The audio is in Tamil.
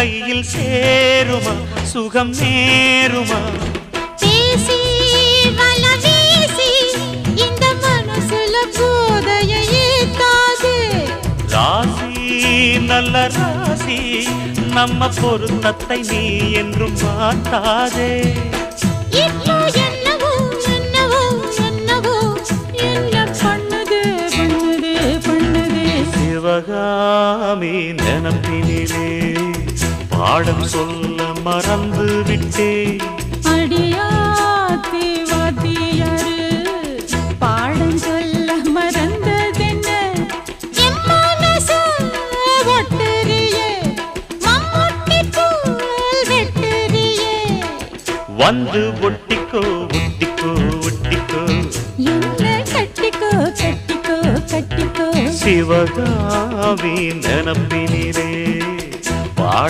கையில் சேருமா சுகம் நேருமா பேசி வலவீசி இந்த மனசுல போதையை ஏத்தாது ராசி நல்ல ராசி நம்ம பொருத்தத்தை நீ என்றும் மாட்டாதே இப்போ என்னவோ என்னவோ என்னவோ என்ன பண்ணுது பண்ணுது பண்ணுது சிவகாமி நினப்பினிலே பாடம் சொல்ல மறந்து விட்டே அடியாத்தி வாத்தியாரு பாடம் சொல்ல மறந்ததென்ன என் மனசு ஒட்டுறியே மம்முட்டி போல் வெட்டுறியே வந்து ஒட்டிக்கோ ஒட்டிக்கோ ஒட்டிக்கோ என்ன கட்டிக்கோ கட்டிக்கோ கட்டிக்கோ சிவகாமி நினப்பினிலே